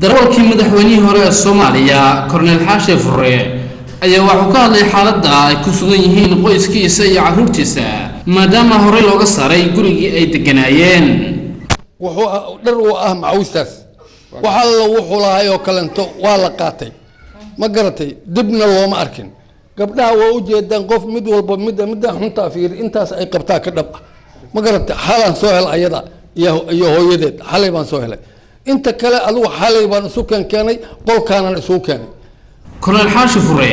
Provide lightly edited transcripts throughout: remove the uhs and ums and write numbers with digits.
darawalkii madaxweynihii hore ee Soomaaliya Korneel Xaashi Furre ayaa waxa ka hadlay xaaladda ay ku sugan yihiin qoyskiisa iyo carruurtiisa maadaama hore looga saaray gurigii ay deganaayeen wuxuu dhar u ah macawstaas waxa la wuxuu lahaay oo kalanto waa la qaatay ma garatay dibna looma arkin gabdhaha waa u jeedaan qof mid walba mid xunta fiir intaas ay qabtaa ka dhab ma garatay xalan soo hel ayada iyo hooyadeed xalay baan soo helay inta kale adigu xalay baan isu keenay qolkaanan isu keenay Korneel Xaashi Furre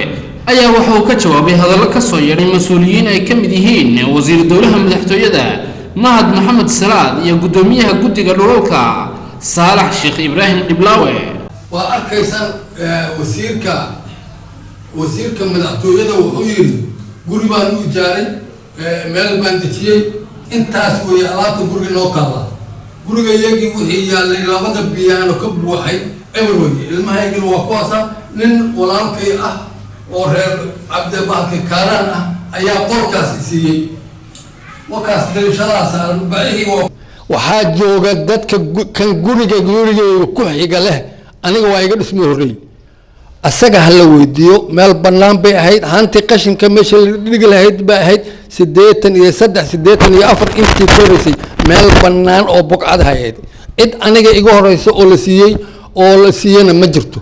ayaa waxa uu ka jawaabay hadallo ka soo yeedhay mas'uuliyiin ay ka mid yihiin wasiir dawladda madaxtooyada Mahad Maxamed Salaad iyo gudoomiyaha guddiga dhulalka Saalax Sheekh Ibraahim Diblaawe waa arkaysan wasiirka madaxtooyada wuxuu yiri guri baan u jaaray meel baan dejiyay intaas way alaabta guriga loo taala guriga yagi wixii yaalay labada biyaano ka buuxay everywhere ilmahaygii waa kuwaasa nin walaalkay ah oo reer Cabdibaaqi Kaaraan ah ayaa qolkaas siiyay wakaas dalshadaas baahi waxaa jooga dadka kan guriga ku xiga leh aniga waa iga dhismay horeey asaga hal weydiyo meel banaan bay ahayd hanti qashinka meesha dhig lahayd ba ahayd 83 intii koreysay meel banaan oo bogcad ahayd cid aniga iga horeyso oo la siiyana ma jirto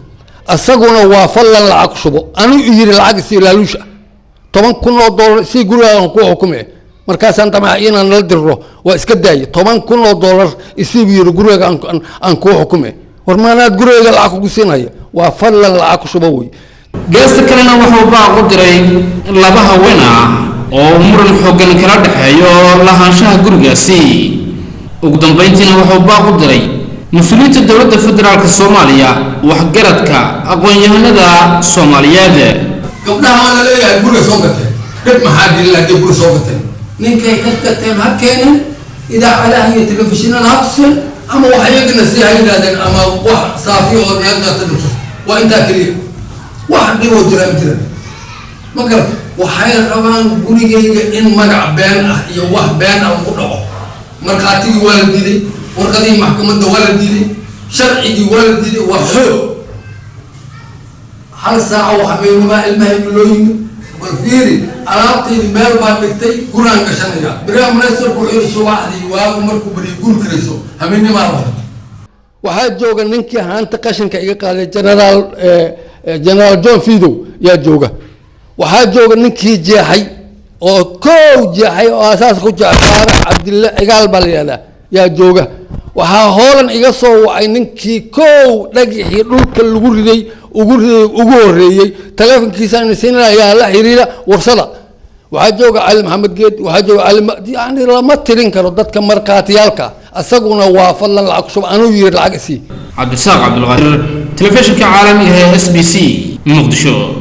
asaguna waa fallan lacag shubo anu yiri lacag si laalusha $10,000 si guriga ku xukumay markaasaan tamaa inaan la diro waa iska daayay $10,000 isii yiri guriga aan ku xukumay warmaanaad guriga lacag ku siinaya waa fallan lacag shubo way geesta kalena wuxuu baaq u diray laba haween ah oo muran xooggan kala dhaxeeyo lahaanshaha gurigaasi ugu dambeyntiina wuxuu baaq u diray مسؤولية الدولة الفدرالية الصومالية وحجرتك أقوياء الصوماليات. قبلها أنا لا يقول صوتك، كيف ما حد إلا يقول صوتك. نيكي كتكتين هكين إذا على هي تلفزيون الهبسل أما وحيقنا سيهاينا أما واحد صافي ورياضنا تنفس وإنت كريم واحد بيوجر أمتنا ما قلت وحيا طبعا قولي إن مرع بين يوه بين أو مرع مرقاتي والدي ورقدي محكمة والدي شرعي والدي وحلو هل ساعة وحبيبي ما المهم لوين والفيري علاقتي المال بعدكتي قران كشنيا برام نسر كوير سواحدي ومركو بري يقول كريسو هميني ما روح waxaa jooga ninkii haanta qashinka iga qaaday general John Fido yaa jooga waxaa jooga ninkii jeexay oo jeexay oo asaas ku jeexay Cabdillah Igaal baliyada yaa jooga waxaa hoolan iga soo wacay ninkii dhagixii dhulka lagu riday ugu horeeyay telefonkiisa ayaa la xiriira warsada waxaa jooga Ali Maxamed Geed waxaa jooga Ali yani lama tirin karo dadka markaatiyalka asaguna waa fallan lacag shub anu yiri lacag si Cabdisaaq Cabdulqaadir telefishinka caalamiga ee SBC Muqdisho.